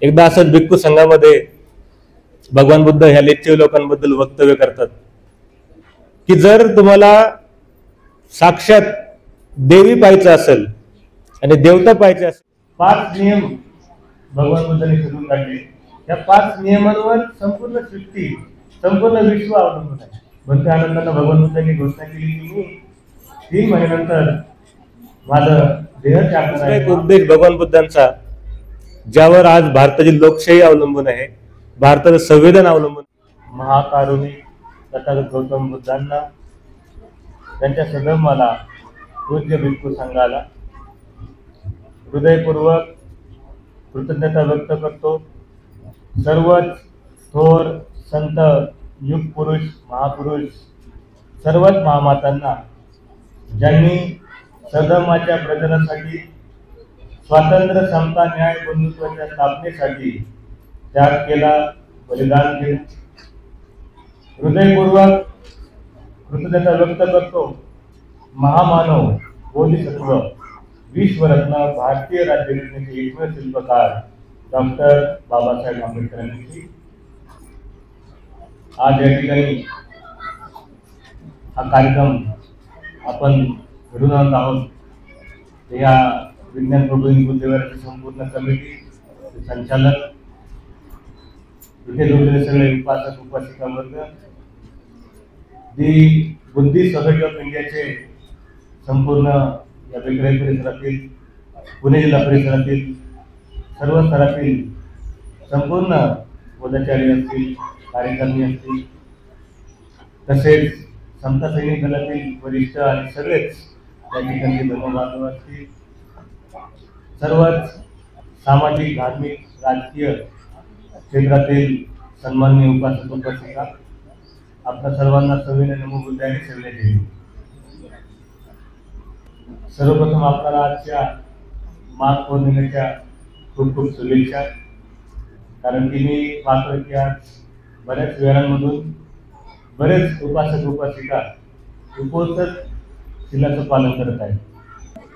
एकदा असंच भिक्खू संघामध्ये भगवान बुद्ध ह्या लिच्छवी लोकांबद्दल वक्तव्य करतात की जर तुम्हाला साक्षात देवी पाहायचं असेल आणि देवता पाहायचे असेल, 5 नियम भगवान बुद्धांनी शोधून काढले. या 5 नियमांवर संपूर्ण सृष्टी, संपूर्ण विश्व अवलंबून आहे. भंते आनंदांना भगवान बुद्धांनी घोषणा केली की मी 3 महिन्यानंतर माझं देह त्यागणार आहे. एक उपदेश भगवान बुद्धांचा, ज्यावर आज भारताची लोकशाही अवलंबून आहे, भारताचं संविधान अवलंबून. महाकारुणिक तथागत गौतम बुद्धांना, त्यांच्या सधर्माला, पूज्य भिक्खू संघाला हृदयपूर्वक कृतज्ञता व्यक्त करतो. सर्वच थोर संत, युग पुरुष, महापुरुष, सर्वच महामातांना, ज्यांनी सधर्माच्या प्रचारासाठी, स्वातंत्र्य, समता, न्याय, बंधुत्वाच्या स्थापनेसाठी त्याग केला, बलिदान केले. हृदयपूर्वक कृतज्ञता व्यक्त करतो. महामानव, बोधिसत्व, विश्वरत्न, भारतीय राज्यघटनेचे एकमेव शिल्पकार डॉक्टर बाबासाहेब आंबेडकरांची आज या ठिकाणी हा कार्यक्रम आपण घडून आणत आहोत. या विज्ञान प्रभू बुद्धीवरची संपूर्ण कमिटी, संचालक, इथे जोडलेले सगळे उपासक उपासिका वर्ग, दी बुद्धी सोसायटी ऑफ इंडियाचे संपूर्ण या बेकराई परिसरातील, पुणे जिल्हा परिसरातील सर्व स्तरातील संपूर्ण पदाधिकारी असतील, कार्यकर्ते असतील, तसेच समता सैनिक दलातील वरिष्ठ आणि सगळेच त्या ठिकाणी धर्मबांधव असतील, सर्वच सामाजिक, धार्मिक, राजकीय क्षेत्रातील सन्माननीय उपासक उपासिका, आपल्या सर्वांना सविनय नमो बुद्धाय सेवले देईल. सर्वप्रथम आपल्याला आजच्या माघ पौर्णिमेच्या खूप खूप शुभेच्छा. कारण की मी पाहतोय की आज बऱ्याच वेळांमधून बरेच उपासक उपासिका उपोषण शिलाचं पालन करत आहेत.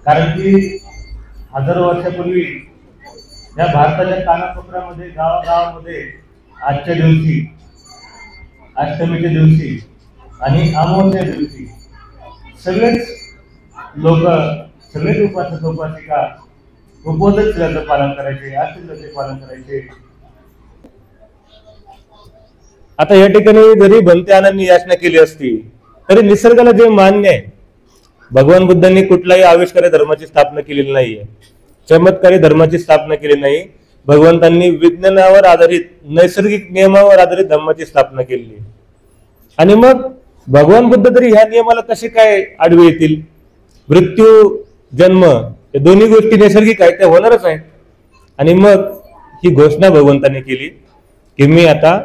कारण की हजारो वर्षापूर्वी या भारताच्या कानाकोपऱ्यामध्ये, गावागावामध्ये आजच्या दिवशी, अष्टमीच्या दिवशी आणि अमावस्या दिवशी सगळेच लोक, सगळेच उपासक उपासिका उपोषण शिलाचं पालन करायचे, अष्टमीचे पालन करायचे. आता या ठिकाणी जरी भंते आनंदांनी याचना केली असती तरी निसर्गाला जे मान्य आहे, भगवान बुद्धांनी कुठलाही आविष्कारी धर्माची स्थापना केलेली नाहीये, चमत्कारी धर्माची स्थापना केली नाही. भगवंतांनी विज्ञानावर आधारित, नैसर्गिक नियमावर आधारित धर्माची स्थापना केली. आणि मग भगवान बुद्ध तरी ह्या नियमाला कसे काय आडवे येतील? मृत्यू, जन्म हे दोन्ही गोष्टी नैसर्गिक आहेत, त्या होणारच आहेत. आणि मग ही घोषणा भगवंतांनी केली की मी आता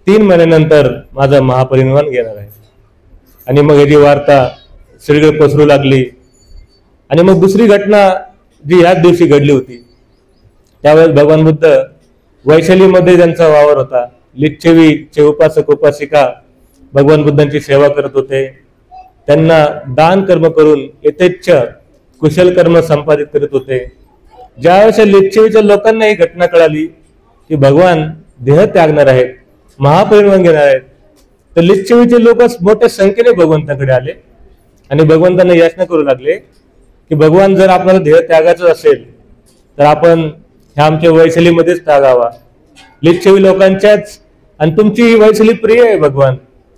3 महिन्यानंतर माझा महापरिनिर्वाण घेणार आहे. आणि मग याची वार्ता सगळीकडे पसरू लागली. आणि मग दुसरी घटना जी ह्याच दिवशी घडली होती, त्यावेळेस भगवान बुद्ध वैशालीमध्ये त्यांचा वावर होता. लिच्छवीचे उपासक उपासिका भगवान बुद्धांची सेवा करत होते. त्यांना दान कर्म करून यथेच्छ कुशल कर्म संपादित करत होते. ज्यावेळेस लिच्छवीच्या लोकांना ही घटना कळाली की भगवान देह त्यागणार आहेत, महापरिनिर्वाण घेणार आहेत, तर लिच्छवीचे लोक मोठ्या संख्येने भगवंताकडे आले आणि भगवंतांना याचना करू लागले की भगवान, जर आपल्याला देह त्यागायचं असेल तर आपण ह्या आमच्या वैशालीमध्येच त्यागावा. लिच्छवी लोकांच्याच, आणि तुमची ही वैशाली प्रिय आहे भगवान.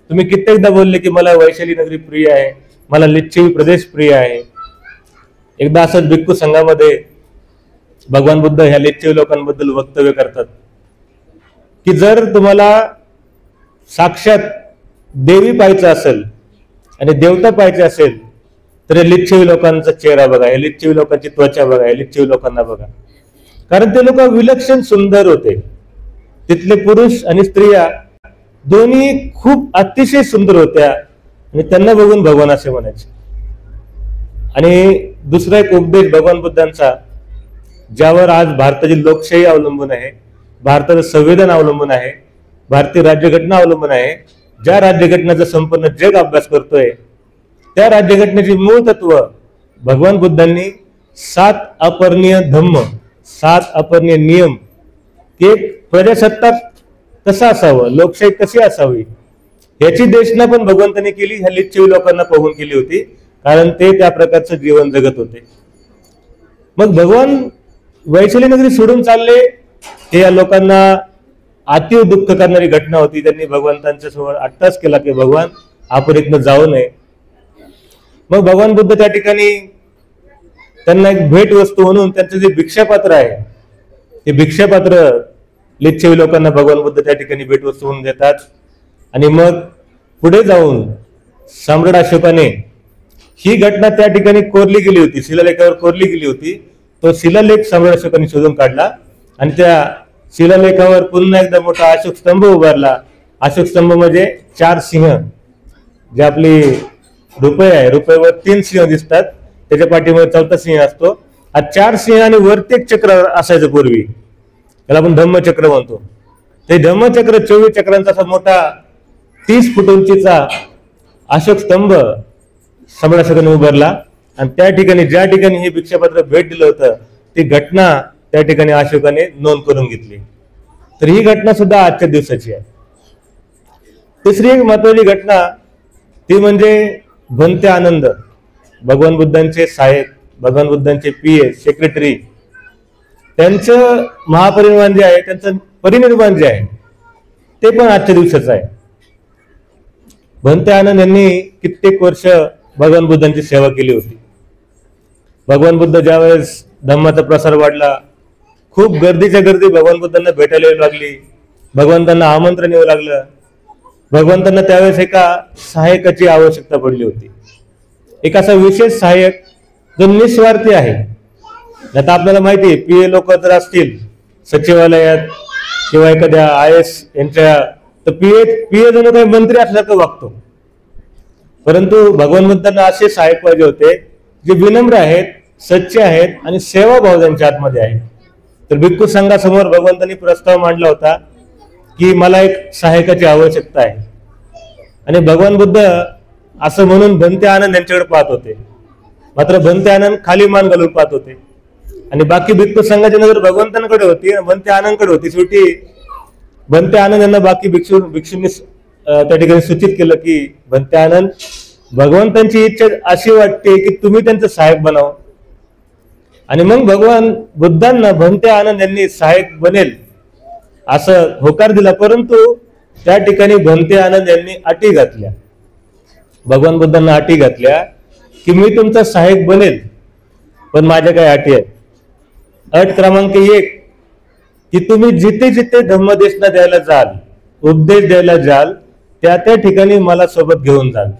तुम्ही कित्येकदा बोलले की मला वैशाली नगरी प्रिय आहे, मला लिच्छवी प्रदेश प्रिय आहे. एकदा असंच भिक्खू संघामध्ये भगवान बुद्ध ह्या लिच्छवी लोकांबद्दल वक्तव्य करतात की जर तुम्हाला साक्षात देवी पाहायचं असेल आणि देवता पाहायचे असेल तर या लिच्छवी लोकांचा चेहरा बघा, या लिच्छवी लोकांची त्वचा बघा, या लिच्छवी लोकांना बघा. कारण ते लोक विलक्षण सुंदर होते. तिथले पुरुष आणि स्त्रिया दोन्ही खूप अतिशय सुंदर होत्या आणि त्यांना बघून भगवान असे म्हणायचे. आणि दुसरा एक उपदेश भगवान बुद्धांचा, ज्यावर आज भारताची लोकशाही अवलंबून आहे, भारताचं संविधान अवलंबून आहे, भारतीय राज्यघटना अवलंबून आहे, ज्या राज्यघटनेचा संपूर्ण जग अभ्यास करतोय, त्या राज्यघटनेची मूळ तत्व भगवान बुद्धांनी 7 अपरिहार्य धम्म, 7 अपरिहार्य नियम की एक प्रजासत्ताक कसं असावं, लोकशाही कशी असावी, याची देशना पण भगवंतांनी केली, ह्या लिच्छवी लोकांना पाहून केली होती, कारण ते त्या प्रकारचं जीवन जगत होते. मग भगवान वैशाली नगरी सोडून चालले, हे या लोकांना अति दुःख करणारी घटना होती. त्यांनी भगवंतांच्या समोर अट्टास केला की भगवान आपण इथनं जाऊ नये. मग भगवान बुद्ध त्या ठिकाणी त्यांना एक भेट वस्तू म्हणून त्यांचं जे भिक्षापात्र आहे, ते भिक्षापात्र लिच्छवी लोकांना भगवान बुद्ध त्या ठिकाणी भेट वस्तू म्हणून देतात. आणि मग पुढे जाऊन सम्राट अशोकाने ही घटना त्या ठिकाणी कोरली गेली होती, शिलालेखावर कोरली गेली होती. तो शिलालेख सम्राट अशोकाने शोधून काढला आणि त्या शिलालेखावर पुन्हा एकदा मोठा अशोक स्तंभ उभारला. अशोक स्तंभ म्हणजे 4 सिंह, जे आपली रुपये आहे, रुपयावर 3 सिंह दिसतात, त्याच्या पाठीमध्ये 4था सिंह असतो. हा 4 सिंह आणि वरती एक चक्र असायचं पूर्वी, त्याला आपण धम्मचक्र म्हणतो. ते धम्मचक्र 24 चक्रांचा असा मोठा 30 फूट उंचीचा अशोक स्तंभ सम्राट अशोकाने उभारला. आणि त्या ठिकाणी ज्या ठिकाणी हे भिक्षापात्र भेट दिलं होतं, ती घटना त्या ठिकाणी अशोकाने नोंद करून घेतली. तर ही घटना सुद्धा आजच्या दिवसाची आहे. तिसरी एक महत्वाची घटना ती म्हणजे भंते आनंद, भगवान बुद्धांचे साहेब, भगवान बुद्धांचे पीए सेक्रेटरी, त्यांचं महापरिनिर्वाण जे आहे, त्यांचं परिनिर्वाण जे आहे, ते पण आजच्या दिवसाचं आहे. भंते आनंद यांनी कित्येक वर्ष भगवान बुद्धांची सेवा केली होती. भगवान बुद्ध ज्यावेळेस धम्माचा प्रसार वाढला, खूप गर्दीच्या गर्दी भगवान बुद्धांना भेटायला येऊ लागली, भगवंतांना आमंत्रण येऊ लागलं. भगवंतांना त्यावेळेस एका सहाय्यकाची आवश्यकता पडली होती, एक असा विशेष सहाय्यक जो निस्वार्थी आहे. आता आपल्याला माहिती आहे, पीए लोक जर असतील सचिवालयात किंवा एखाद्या IAS यांच्या, तर पीए जणू काही मंत्री असल्यासारखं वागतो. परंतु भगवान बुद्धांना असे सहाय्यक पाहिजे होते जे विनम्र आहेत, सच्चे आहेत आणि सेवाभाव त्यांच्या आतमध्ये आहे. तर भिक्खू संघासमोर भगवंतांनी प्रस्ताव मांडला होता की मला एक सहाय्यकाची आवश्यकता आहे. आणि भगवान बुद्ध असं म्हणून भंते आनंद यांच्याकडे पाहत होते. मात्र भंते आनंद खाली मान घालून पाहत होते आणि बाकी भिक्खू संघाची नजर भगवंतांकडे होती, भंते आनंदकडे होती. शेवटी भंते आनंद यांना बाकी भिक्षूंनी त्या ठिकाणी सूचित केलं की भंते आनंद, भगवंतांची इच्छा अशी वाटते की तुम्ही त्यांचं सहाय्यक बनाव. आणि मग भगवान बुद्धांना भंते आनंद यांनी सहाय्यक बनेल असं होकार दिला. परंतु त्या ठिकाणी भंते आनंद यांनी अटी घातल्या, भगवान बुद्धांना अटी घातल्या की मी तुमचा सहाय्यक बनेल, पण माझ्या काही अटी आहेत. अट क्रमांक 1 की तुम्ही जिथे जिथे धम्मदेशना द्यायला जाल, उपदेश द्यायला जाल, त्या त्या ठिकाणी मला सोबत घेऊन जाल.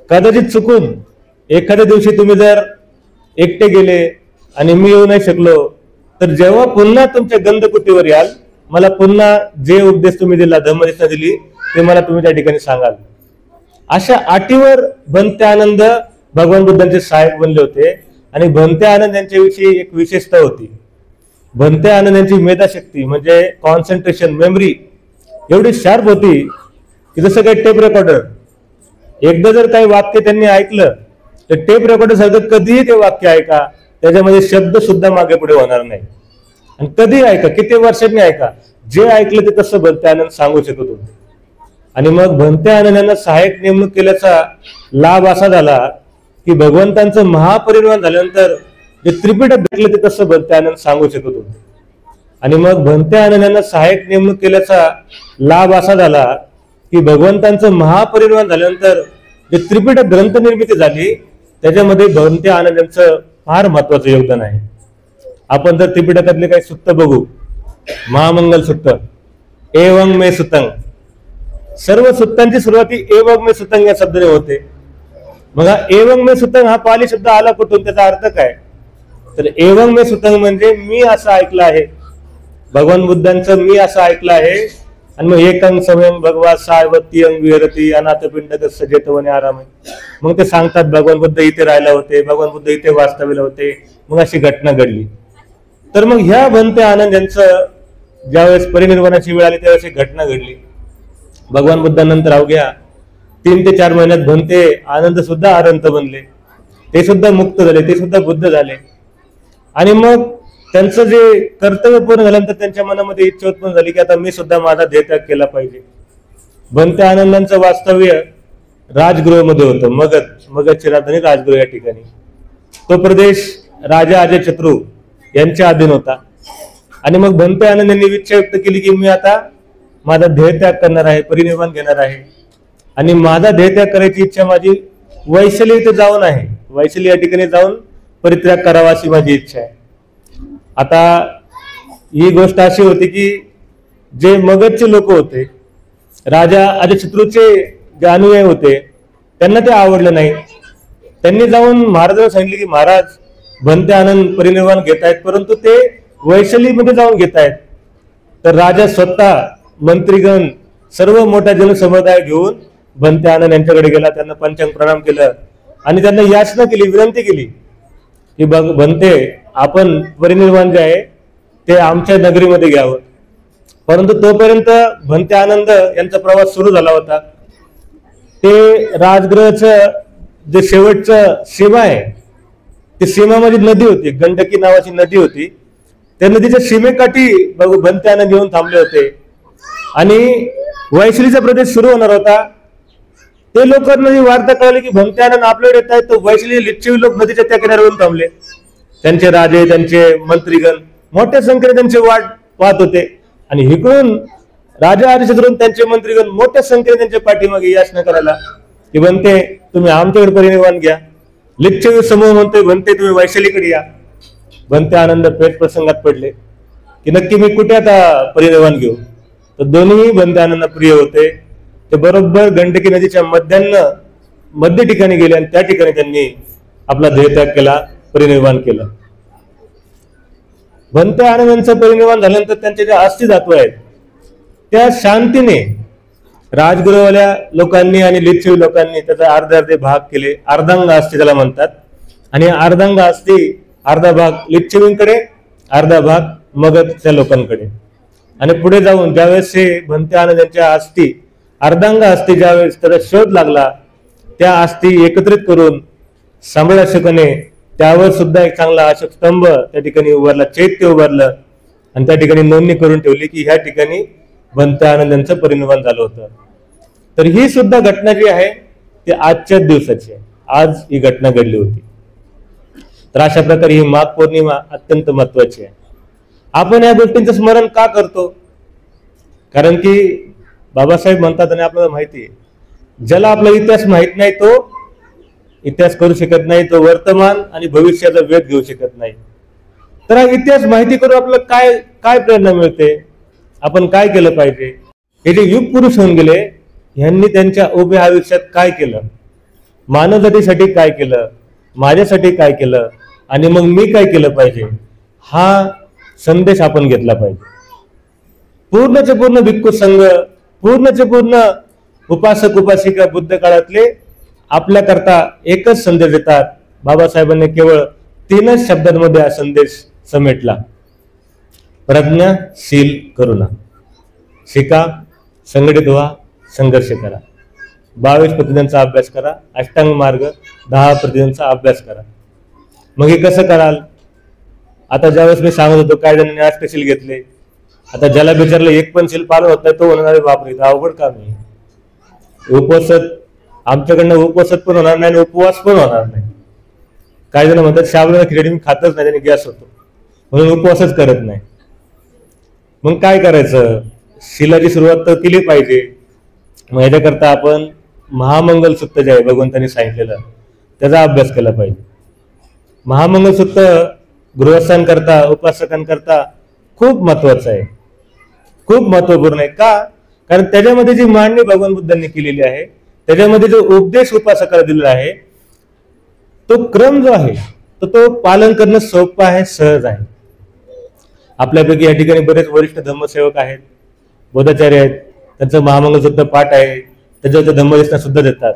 कदाचित चुकून एखाद्या दिवशी तुम्ही जर एकटे गेले आणि मी येऊ नाही शकलो, तर जेव्हा पुन्हा तुमच्या गंधकुटीवर याल, मला पुन्हा जे उपदेश तुम्ही दिला, धम्मदेशना दिली, ते मला तुम्ही त्या ठिकाणी सांगाल. अशा अटीवर भंते आनंद भगवान बुद्धांचे सहाय्यक बनले होते. आणि भंते आनंद यांच्याविषयी एक विशेषता होती. भंते आनंद यांची मेधाशक्ती म्हणजे कॉन्सन्ट्रेशन, मेमरी एवढी शार्प होती की जसं काही टेप रेकॉर्डर, एकदा जर काही वाक्य त्यांनी ऐकलं तर टेप रेकॉर्डर सारखं कधीही ते वाक्य ऐका, त्याच्यामध्ये शब्द सुद्धा मागे पुढे होणार नाही. आणि कधी ऐका, किती वर्षांनी ऐका, जे ऐकलं ते तसं भंते आनंद सांगू शकत होते. आणि मग भंते आनंद यांना सहाय्यक नेमणूक केल्याचा लाभ असा झाला की भगवंतांचं महापरिनिर्वाण झाल्यानंतर जे त्रिपिटक भेटलं ते तसं भंते आनंद सांगू शकत होते. आणि मग भंते आनंद यांना सहाय्यक नेमणूक केल्याचा लाभ असा झाला की भगवंतांचं महापरिनिर्वाण झाल्यानंतर जे त्रिपिटक ग्रंथ निर्मिती झाली, त्याच्यामध्ये भंते आनंद यांचं फार महत्वाचं योगदान आहे. आपण जर त्रिपिटकातले काही सुत्त बघू, महामंगल सुत्त, एवं मे सुतंग, सर्व सुत्तांची सुरुवाती एवं मे सुतंग या शब्दाने होते. मग हा एवं मे सुतंग हा पाली शब्द आला कुठून, त्याचा अर्थ काय? तर एवं मे सुतंग म्हणजे मी असं ऐकलं आहे, भगवान बुद्धांचं मी असं ऐकलं आहे. आणि मग एकंग समयं भगवा सावती अंग विहरती अनाथ पिंड सजेतवने आराम आहे. मग ते सांगतात भगवान बुद्ध इथे राहिला होते, भगवान बुद्ध इथे वास्तव्याला होते. मग अशी घटना घडली. तर मग ह्या भंते आनंद यांचं ज्यावेळेस परिनिर्वाणाची वेळ आली त्यावेळेस एक घटना घडली. भगवान बुद्धांनंतर अवघ्या 3 ते 4 महिन्यात भंते आनंद सुद्धा अरंत बनले, ते सुद्धा मुक्त झाले, ते सुद्धा बुद्ध झाले. आणि मग त्यांचं जे कर्तव्य पूर्ण झाल्यानंतर त्यांच्या मनामध्ये इच्छा उत्पन्न झाली की आता मी सुद्धा माझा देहत्याग केला पाहिजे. बनते आनंदांचं वास्तव्य राजगृहमध्ये होतं. मगधची राजधानी राजगृह या ठिकाणी. तो प्रदेश राजा अजातशत्रू यांच्या अधीन होता. आणि मग बनते आनंद यांनी इच्छा व्यक्त केली की मी आता माझा देहत्याग करणार आहे, परिनिर्वाण घेणार आहे. आणि माझा देहत्याग करायची इच्छा माझी वैशाली इथे जाऊन आहे. वैशाली या ठिकाणी जाऊन परित्याग करावा अशी माझी इच्छा आहे. आता ही गोष्ट अशी होती की जे मगधचे लोक होते, राजा अजातशत्रूचे जे अनुयायी होते, त्यांना ते आवडलं नाही. त्यांनी जाऊन महाराजांना सांगितले की महाराज, बनते आनंद परिनिर्वाण घेत आहेत, परंतु ते वैशालीमध्ये जाऊन घेत आहेत. तर राजा स्वतः, मंत्रीगण, सर्व मोठा जनसमुदाय घेऊन बनते आनंद यांच्याकडे गेला. त्यांना पंचांग प्रणाम केलं आणि त्यांना याचना केली, विनंती केली की बनते, आपण परिनिर्वाण जे आहे ते आमच्या नगरीमध्ये घ्यावं. परंतु तोपर्यंत बनते आनंद यांचा प्रवास सुरू झाला होता. ते राजगृहाचं जे शेवटचं सीमा आहे, ती सीमामध्ये नदी होती, गंडकी नावाची नदी होती. त्या नदीच्या सीमेकाठी बनते आनंद येऊन थांबले होते. आणि वैशालीचा प्रदेश सुरू होणार होता. ते लोकांना ही वार्ता कळली की बनते आनंद आपल्याकडे येत आहेत. तर वैशाली लिच्छवी लोक नदीच्या त्या किनाऱ्यावरून थांबले. त्यांचे राजे, त्यांचे मंत्रीगण मोठ्या संख्येने त्यांचे वाट पाहत होते. आणि इकडून राजा अजातशत्रू त्यांचे मंत्रीगण मोठ्या संख्येने त्यांच्या पाठीमागे याचना करायला की बनते, तुम्ही आमच्याकडे परिनिर्वाण घ्या. लिच्छवी समूह म्हणतोय बनते, तुम्ही वैशालीकडे या. बनते आनंद पेच प्रसंगात पडले की नक्की मी कुठे आता परिनिर्वाण घेऊ. तर दोन्ही बनते आनंद प्रिय होते. ते बरोबर गंडकी नदीच्या मध्य ठिकाणी गेले आणि त्या ठिकाणी त्यांनी आपला देहत्याग केला, परिनिर्वाण केलं. बनते आनंद यांचं परिनिर्वाण झाल्यानंतर त्यांचे जे अस्थि धातू आहेत त्या शांतीने राजगृहवाल्या लोकांनी आणि लिच्छवी लोकांनी त्याचा अर्धे भाग केले. अर्धांग अस्थि त्याला म्हणतात. आणि अर्धांग अस्थि अर्धा भाग लिच्छवींकडे, अर्धा भाग मगधच्या लोकांकडे. आणि पुढे जाऊन ज्यावेळेस हे बनते आनंद यांच्या अस्थि, अर्धांग अस्थि ज्यावेळेस त्याचा शोध लागला, त्या अस्थि एकत्रित करून सम्राट अशोकाने त्यावर सुद्धा एक चांगला अशोक स्तंभ त्या ठिकाणी उभारला, चैत्य उभारलं. आणि त्या ठिकाणी नोंदणी करून ठेवली की ह्या ठिकाणी बनते आनंद यांचं परिनिर्वाण झालं होतं. तर ही सुद्धा घटना जी आहे ती आजच्याच दिवसाची आहे. आज ही घटना घडली होती. तर अशा प्रकारे ही माघ पौर्णिमा अत्यंत महत्वाची आहे. आपण या गोष्टींचं स्मरण का करतो? कारण की बाबासाहेब म्हणतात आणि आपल्याला माहिती आहे, ज्याला आपला इतिहास माहित नाही तो इतिहास करू शकत नाही, तो वर्तमान आणि भविष्याचा वेध घेऊ शकत नाही. तर हा इतिहास माहिती करून आपल्याला काय काय प्रेरणा मिळते, आपण काय केलं पाहिजे? हे जे युग पुरुष होऊन गेले यांनी त्यांच्या उभ्या आयुष्यात काय केलं, मानवजातीसाठी काय केलं, माझ्यासाठी काय केलं आणि मग मी काय केलं पाहिजे, हा संदेश आपण घेतला पाहिजे. पूर्णचे पूर्ण भिक्खू संघ, पूर्णचे पूर्ण उपासक उपासिका बुद्ध काळातले आपल्या करता एकच संदेश देतात. बाबासाहेबांनी केवळ 3च शब्दांमध्ये हा संदेश समेटला. प्रज्ञा, शील, करुणा. शिका, संघटित व्हा, संघर्ष करा. 22 प्रतिज्ञांचा अभ्यास करा. अष्टांग मार्ग 10 प्रतिज्ञांचा अभ्यास करा. मग हे कसं कराल? आता ज्यावेळेस मी सांगत होतो काय जणांनी अष्टशील घेतले, आता ज्याला विचारलं एक पण शील पालन होत नाही तो होणारे बापरे अवघड काम आहे. उपवासात आमच्याकडनं उपवासात पण होणार नाही आणि उपवास पण होणार नाही. काही जण म्हणतात साबुदाणा खिचडी मी खातच नाही त्याने गॅस होतो म्हणून उपवासच करत नाही. मग काय करायचं? शिलाची सुरुवात तर केली पाहिजे. मग याच्याकरता आपण महामंगल सूक्त जे आहे भगवंतांनी सांगितलेलं त्याचा अभ्यास केला पाहिजे. महामंगल सूक्त गृहस्थांकरता, उपासकांकरता खूप महत्वाचं आहे, खूप महत्वपूर्ण आहे. का? कारण त्याच्यामध्ये जी मांडणी भगवान बुद्धांनी केलेली आहे, त्याच्यामध्ये जो उपदेश उपासकाला दिलेला आहे, तो क्रम जो आहे तो पालन करणं सोपं आहे, सहज आहे. आपल्यापैकी या ठिकाणी बरेच वरिष्ठ धम्मसेवक आहेत, बोधाचार्य आहेत, त्यांचं महामंगल सूत्र पाठ आहे, त्याच्यावर धम्मदेशना सुद्धा देतात.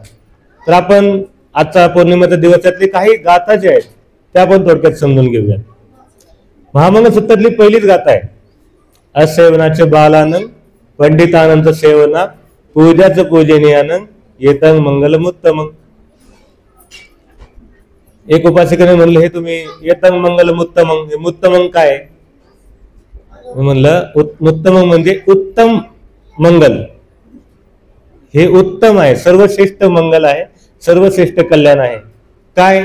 तर आपण आजचा पौर्णिमेचा दिवसातली काही गाथा ज्या आहेत त्या आपण थोडक्यात समजून घेऊयात. महामंगल सूत्रातली पहिलीच गाथा आहे, असेवनाचे बालानंद पंडितानंद सेवना पूजाच पूजनीयानंद येतं मंगलमुत्तम. एक उपासिकेने म्हणलं, हे तुम्ही येतंग मंगल मुत्तमंग, मुत्तमंग काय? म्हणलं मुत्तमंग म्हणजे उत्तम मंगल, हे उत्तम आहे, सर्वश्रेष्ठ मंगल आहे, सर्वश्रेष्ठ कल्याण आहे. काय?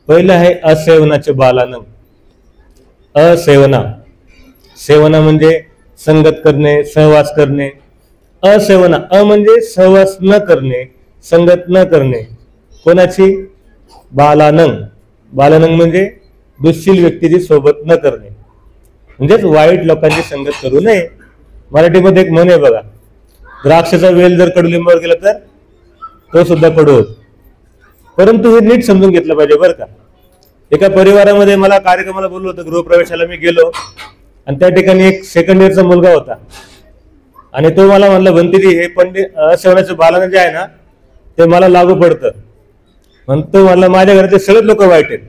पहिलं आहे असेवनाचे बालानं. असेवना, सेवना म्हणजे संगत करणे, सहवास करणे. असेवना, म्हणजे सहवास न करणे, संगत न करणे. कोणाची? बालानंग. बालानंग म्हणजे दुःशील व्यक्तीची सोबत न करणे, म्हणजेच वाईट लोकांची संगत करू नये. मराठीमध्ये एक म्हण आहे बघा, द्राक्षाचा वेल जर कडुलिंबावर गेला तर तो सुद्धा कडू होतो. परंतु हे नीट समजून घेतलं पाहिजे बरं का. एका परिवारामध्ये मला कार्यक्रमाला बोललो होतं, गृहप्रवेशाला मी गेलो आणि त्या ठिकाणी एक सेकंड इयरचा मुलगा होता आणि तो मला म्हणला, भंतीजी हे पंडित असेवनाचं बालानं जे आहे ना ते मला लागू पडतं. म्हणतो मला, माझ्या घरातले सगळे लोक वाईट आहेत,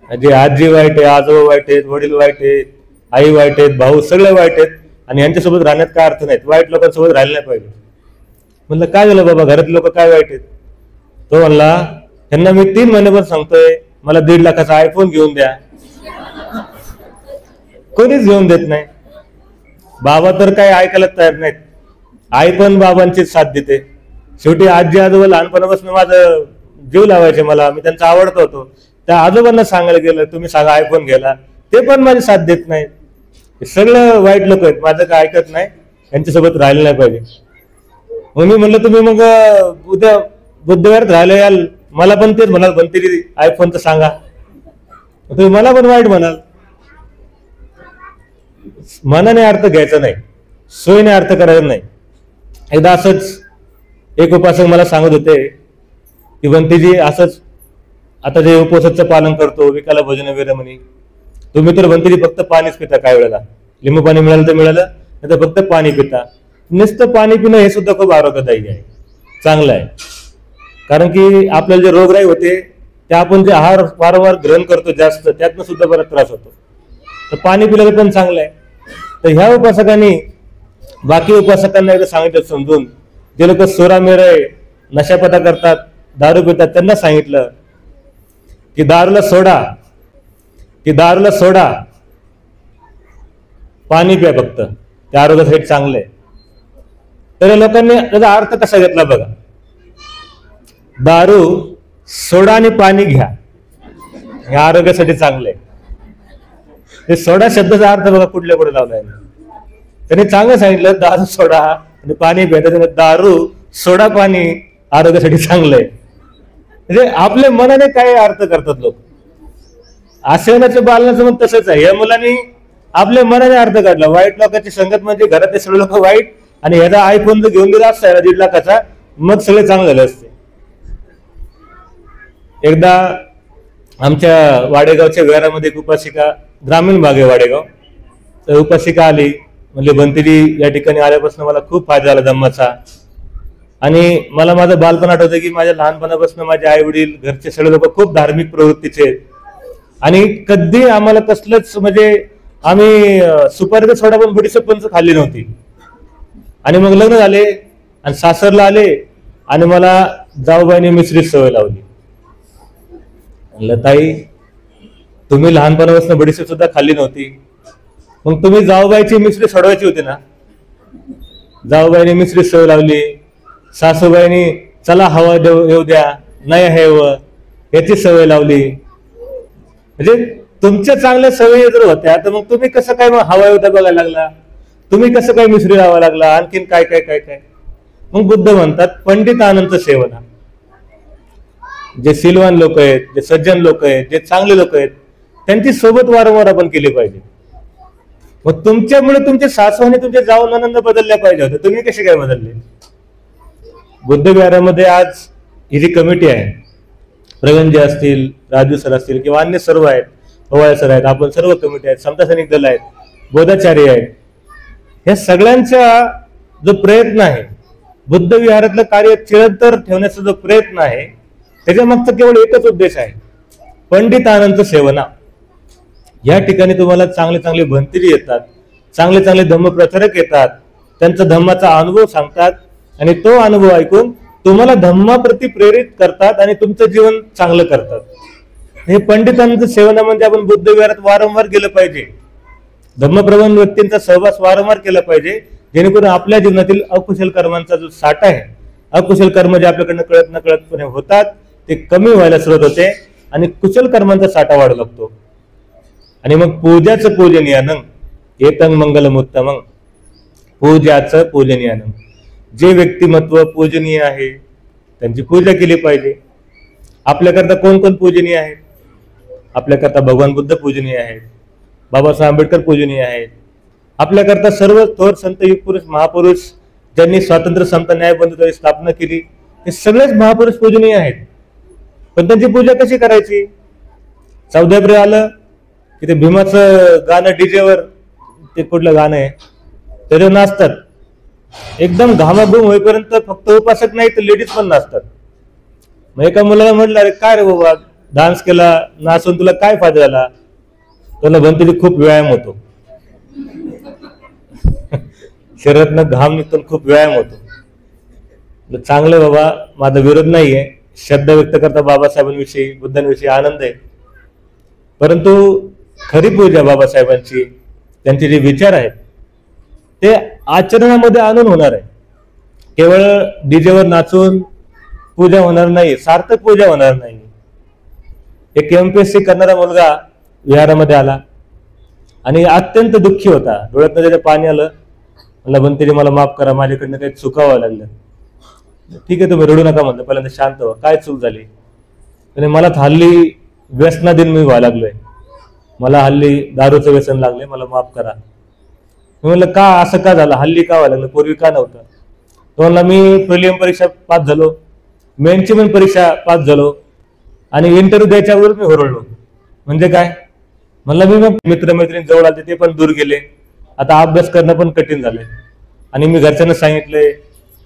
म्हणजे आजी वाईट आहे, आजोबा वाईट आहेत, वडील वाईट आहेत, आई वाईट आहेत, भाऊ सगळे वाईट आहेत आणि यांच्यासोबत राहण्यात काय अर्थ नाहीत, वाईट लोकांसोबत राहिले नाही पाहिजे. म्हणलं काय झालं बाबा, घरातले लोक काय वाईट आहेत? तो म्हणला, त्यांना मी 3 महिन्याभर सांगतोय मला 1.5 लाखाचा आयफोन घेऊन द्या, कोणीच घेऊन देत नाही. बाबा तर काय ऐकायला तयार नाहीत, आई पण बाबांचीच साथ देते. शेवटी आजी आजोबा लहानपणापासून माझं जीव लावायचे, मला मी त्यांचा आवडतो होतो. त्या आजोबांना सांगायला गेलं तुम्ही सांगा आयफोन घ्यायला, ते पण माझी साथ देत नाहीत. सगळं वाईट लोक आहेत, माझं काय ऐकत नाही, यांच्यासोबत राहिलं नाही पाहिजे. मग मी म्हणलं तुम्ही मग उद्या बुद्धवारात राहिलं याल, मला पण तेच म्हणाल, पण तरी आयफोनचं सांगा, तुम्ही मला पण वाईट म्हणाल. मनाने अर्थ घ्यायचा नाही, सोयीने अर्थ करायचा नाही. एकदा असंच एक उपासक मला सांगत होते की बंतीजी असंच आता जे उपवासाचं पालन करतो, विकाला भोजन वगैरे म्हणे, तुम्ही तर बंतीजी फक्त पाणीच पिता, काय वेळेला लिंबू पाणी मिळालं तर मिळालं, नाही तर फक्त पाणी पिता. नुसतं पाणी पिणं हे सुद्धा खूप आरोग्यदायी आहे, चांगलं आहे. कारण की आपल्याला जे रोगराई होते ते आपण जे आहार वारंवार ग्रहण करतो जास्त, त्यातनं सुद्धा बराच त्रास होतो. तर पाणी पिलं पण चांगलं आहे. तर ह्या उपासकांनी बाकी उपासकांना एकदा सांगितलं समजून, जे लोक सोरामेरे नशापता करतात, दारू पितात, त्यांना सांगितलं की दारूला सोडा, पाणी प्या फक्त, त्या आरोग्यासाठी चांगलं आहे. तर लोकांनी त्याचा अर्थ कसा घेतला बघा, दारू सोडा आणि पाणी घ्या, हे आरोग्यासाठी चांगलं आहे. ते सोडा शब्दाचा अर्थ बघा कुठल्या कुठे लावलाय, त्यांनी चांगलं सांगितलं दारू सोडा आणि पाणी प्या, त्याच्यामुळे दारू सोडा पाणी आरोग्यासाठी चांगलं आहे. म्हणजे आपल्या मनाने काय अर्थ करतात लोक. आसेवनाच्या बालनाचं पण तसंच आहे, या मुलांनी आपल्या मनाने अर्थ काढला. वाईट लोकांची संगत म्हणजे घरातले सगळे लोक वाईट, आणि ह्याचा आयफोन जर घेऊन दिला असता 1.5 लाखाचा, मग सगळे चांगले झाले असते. एकदा आमच्या वाडेगावच्या घरामध्ये एक उपासिका, ग्रामीण भाग आहे वाडेगाव, तर उपासिका आली, म्हणजे बंतीजी या ठिकाणी आल्यापासून मला खूप फायदा झाला धम्माचा. आणि मला माझं बालपण आठवतं की माझ्या लहानपणापासून माझे आई वडील, घरचे सगळे लोक खूप धार्मिक प्रवृत्तीचे, आणि कधी आम्हाला कसलंच म्हणजे आम्ही सुपारी सोडा पण बडीशेप पण खाल्ली नव्हती. आणि मग लग्न झाले आणि सासरला आले आणि मला जाऊबाईने मिश्रित सवय लावली. म्हणलं ताई तुम्ही लहानपणापासून बडीशेप सुद्धा खाल्ली नव्हती, मग तुम्ही जाऊबाईची मिश्री सोडवायची होती ना. जाऊबाईने मिश्रित सवय लावली, सासूबाईनी चला हवा येऊ द्या, नाही हवं याची सवय लावली. म्हणजे तुमच्या चांगल्या सवयी जर होत्या तर मग तुम्ही कसं काय मग हवा येऊ द्या बघायला लागला, तुम्ही कसं काय मिश्री लावा लागला, आणखीन काय काय काय काय. मग बुद्ध म्हणतात पंडित आनंद सेवना. जे सिलवान लोक आहेत, जे सज्जन लोक आहेत, जे चांगले लोक आहेत, त्यांची सोबत वारंवार आपण केली पाहिजे. मग तुमच्यामुळे तुमचे सासू आणि तुमचे जाऊन आनंद बदलल्या पाहिजे होते, तुम्ही कसे काय बदलले. बुद्ध विहारामध्ये आज ही जी कमिटी आहे, प्रगंजे असतील, राजू सर असतील किंवा अन्य सर्व आहेत, पवाळे सर आहेत, आपण सर्व कमिटी आहेत, समता सैनिक दल आहेत, बोधाचार्य आहेत, या सगळ्यांचा जो प्रयत्न आहे, बुद्ध विहारातलं कार्य चिरंतर ठेवण्याचा जो प्रयत्न आहे, त्याच्या मागचा केवळ एकच उद्देश आहे, पंडित आनंद सेवना. या ठिकाणी तुम्हाला चांगले चांगले भंतेरी येतात, चांगले चांगले धम्मप्रचारक येतात, त्यांचा धम्माचा अनुभव सांगतात, आणि तो अनुभव ऐकून तुम्हाला धम्माप्रती प्रेरित करतात आणि तुमचं जीवन चांगलं करतात. हे पंडितांचं सेवनामध्ये आपण बुद्ध विहारात वारंवार गेलं पाहिजे. धम्मप्रवण व्यक्तींचा सहवास वारंवार केला पाहिजे, जेणेकरून आपल्या जीवनातील अकुशल कर्मांचा जो साठा आहे, अकुशल कर्म जे आपल्याकडनं कळत नकळतपणे होतात ते कमी व्हायला सुरुवात होते आणि कुशल कर्मांचा साठा वाढू लागतो. आणि मग पूजाचं पूजनीयानं एतं मंगलमुत्तमं, पूजाचं पूजनीयानं, जे व्यक्तिमत्व पूजनीय आहे त्यांची पूजा केली पाहिजे. आपल्याकरता कोण कोण पूजनीय आहेत? आपल्याकरता भगवान बुद्ध पूजनीय आहेत, बाबासाहेब आंबेडकर पूजनीय आहेत. आपल्याकरता सर्व थोर संत युग पुरुष महापुरुष ज्यांनी स्वातंत्र्य समता न्याय बंधुत्वाची स्थापना केली हे सगळेच महापुरुष पूजनीय आहेत. पण त्यांची पूजा कशी करायची? 14 एप्रिल आलं की ते भीमाचं गाणं डीजेवर, ते कुठलं गाणं आहे त्याच्यावर नाचतात. एकदम घामाघूम होईपर्यंत फक्त उपासक नाही तर लेडीज पण नाचतात. मग एका मुलाला म्हटलं, अरे काय रे बाबा, डान्स केला नाचून तुला काय फायदा झाला? तुला म्हणते खूप व्यायाम होतो. शरीरातनं घाम निघतो, खूप व्यायाम होतो. चांगलं बाबा, माझा विरोध नाहीये, श्रद्धा व्यक्त करता बाबासाहेबांविषयी बुद्धांविषयी आनंद आहे. परंतु खरी पूजा बाबासाहेबांची, त्यांचे जे विचार आहेत ते आचरणामध्ये आणून होणार आहे. केवळ डीजेवर नाचून पूजा होणार नाही, सार्थक पूजा होणार नाही. एक MPSC करणारा मुलगा विहारामध्ये आला आणि अत्यंत दुःखी होता, डोळ्यातनं त्याचं पाणी आलं. मला बनतेजी मला माफ करा, माझ्याकडनं काही चुकावं लागलं. ठीक आहे तुम्ही रडू नका म्हणलं, पहिल्यांदा शांत व्हा, काय चूक झाली? आणि मला हल्ली व्यसनाधीन मी व्हायला लागलोय, मला हल्ली दारूचं व्यसन लागले, मला माफ करा. मी म्हणलं का, असं का झालं, हल्ली का व्हायला लागलं, पूर्वी का नव्हतं? तो म्हणला मी प्रिलियम परीक्षा पास झालो, मेनची पण परीक्षा पास झालो आणि इंटरव्ह्यू द्यायच्या अगोदर मी होरळलो. म्हणजे काय? म्हणलं मी मग मित्रमैत्रिणी जवळ आले ते पण दूर गेले, आता अभ्यास करणं पण कठीण झालंय. आणि मी घरच्यांना सांगितलंय,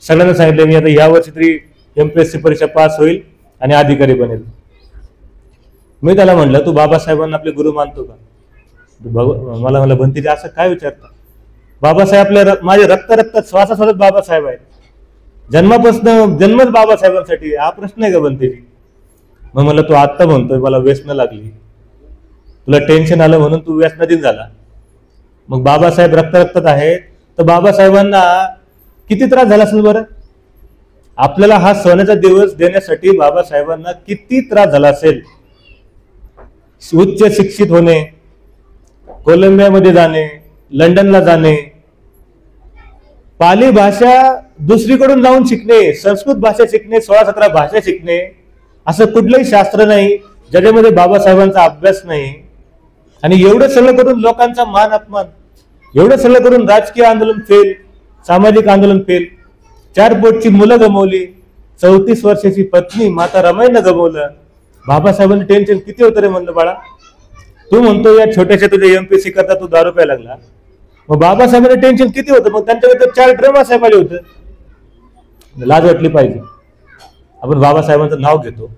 सगळ्यांना सांगितलंय मी आता या वर्षी तरी MPSC परीक्षा पास होईल आणि अधिकारी बनेल. मी त्याला म्हणलं तू बाबासाहेबांना आपले गुरु मानतो का? मला म्हणलं भंतीजी असं काय विचारता? बाबासाहेब आपल्या माझे रक्त रक्तात श्वासासोबत बाबासाहेब आहेत, जन्मापासून जन्मच बाबासाहेबांसाठी, हा प्रश्न आहे का भंतीजी? मग म्हणलं तू आत्ता म्हणतोय मला व्यसन लागली, तुला टेन्शन आलं म्हणून तू व्यसनाधीन झाला. मग बाबासाहेब रक्त रक्तात आहेत तर बाबासाहेबांना किती त्रास झाला असेल बरं? आपल्याला हा सोन्याचा दिवस देण्यासाठी बाबासाहेबांना किती त्रास झाला असेल. उच्च शिक्षित होणे, कोलंबियामध्ये जाणे, लंडनला जाणे, पाली भाषा दुसरीकडून जाऊन शिकणे, संस्कृत भाषा शिकणे, 16-17 भाषा शिकणे, असं कुठलंही शास्त्र नाही ज्याच्यामध्ये बाबासाहेबांचा अभ्यास नाही. आणि एवढं सगळं करून लोकांचा मान अपमान, एवढं सगळं करून राजकीय आंदोलन फेल, सामाजिक आंदोलन फेल, 4 पोटची मुलं गमवली, 34 वर्षाची पत्नी माता रमाईनं गमवलं. बाबासाहेबांना टेन्शन किती होतं रे म्हणलं बाळा. तू म्हणतो या छोट्याशा तुझ्या MPSC करता तू दारू प्यायला लागला, मग बाबासाहेबांना टेन्शन किती होतं? मग त्यांच्याकडे 4 ड्रमा साहेब आले होते. लाज वाटली पाहिजे. आपण बाबासाहेबांचं नाव घेतो,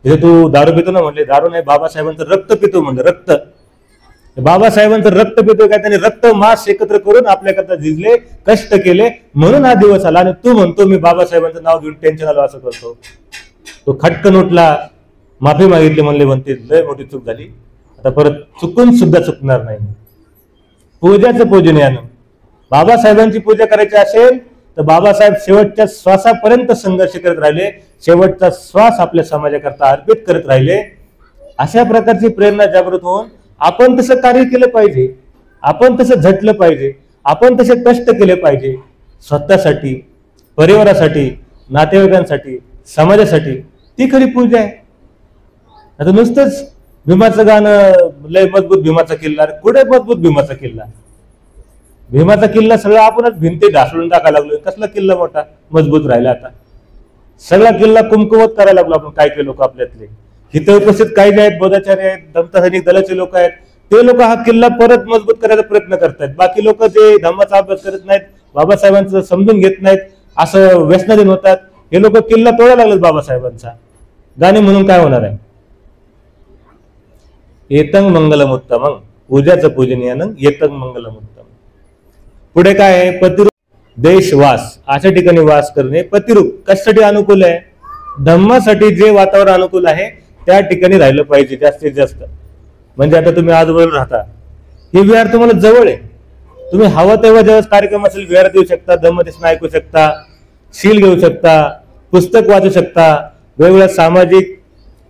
इथे तू दारू पितो ना, म्हणले दारू नाही, बाबासाहेबांचं रक्त पितो म्हणलं. रक्त, बाबासाहेबांचं रक्त पितोय काय? त्यांनी रक्त मांस एकत्र करून आपल्याकरता झिजले, कष्ट केले, म्हणून हा दिवस आला. आणि तू म्हणतो मी बाबासाहेबांचं नाव घेऊन टेन्शन आलो असं करतो. तो खटकन उठला, माफी मागितली, म्हणले म्हणते लय मोठी चूक झाली, आता परत चुकून सुद्धा चुकणार नाही. पूजाचं पूजनीयानं, बाबासाहेबांची पूजा करायची असेल तर बाबासाहेब शेवटच्या श्वासापर्यंत संघर्ष करत राहिले, शेवटचा श्वास आपल्या समाजाकरता अर्पित करत राहिले. अशा प्रकारची प्रेरणा जागृत होऊन आपण तसं कार्य केलं पाहिजे, आपण तसं झटलं पाहिजे, आपण तसे कष्ट केले पाहिजे. स्वतःसाठी, परिवारासाठी, नातेवाईकांसाठी, समाजासाठी. ती खरी पूजा आहे. आता नुसतंच भीमाचं गाणं, लय मजबूत भीमाचा किल्ला, कुठे मजबूत भीमाचा किल्ला? भीमाचा किल्ला सगळं आपणच भिंती ढासळून टाकायला लागलो. कसला किल्ला मोठा मजबूत राहिला? आता सगळा किल्ला कुमकुवत करायला लागलो आपण. काय काही लोक आपल्यातले इथे उपस्थित काही जे आहेत, बोधाचार्य आहेत, दंत सैनिक दलाचे लोक आहेत, ते लोक हा किल्ला परत मजबूत करायचा प्रयत्न करतायत. बाकी लोक जे धम्माचा अभ्यास करत नाहीत, बाबासाहेबांचं समजून घेत नाहीत, असं व्यसनाधीन होतात. हे लोक किल्ला तोडायला लागलेत बाबासाहेबांचा. गाणे म्हणून काय होणार आहे? एतं मंगलमुत्तमं, पूजाचं पूजनीयानं एतं मंगलमुत्तमं. पुढे काय आहे? देशवास अशा ठिकाणी वास करणे प्रतिरूप कशासाठी अनुकूल आहे? धम्मासाठी जे वातावरण अनुकूल आहे त्या ठिकाणी राहिलं पाहिजे जास्तीत जास्त. म्हणजे आता तुम्ही आजूबाजूला राहता, ही विहार तुम्हाला जवळ आहे, तुम्ही हवा तेव्हा जेव्हा कार्यक्रम असेल विहारात येऊ शकता, धम्मदेशन ऐकू शकता, शील घेऊ शकता, पुस्तक वाचू शकता, वेगवेगळ्या सामाजिक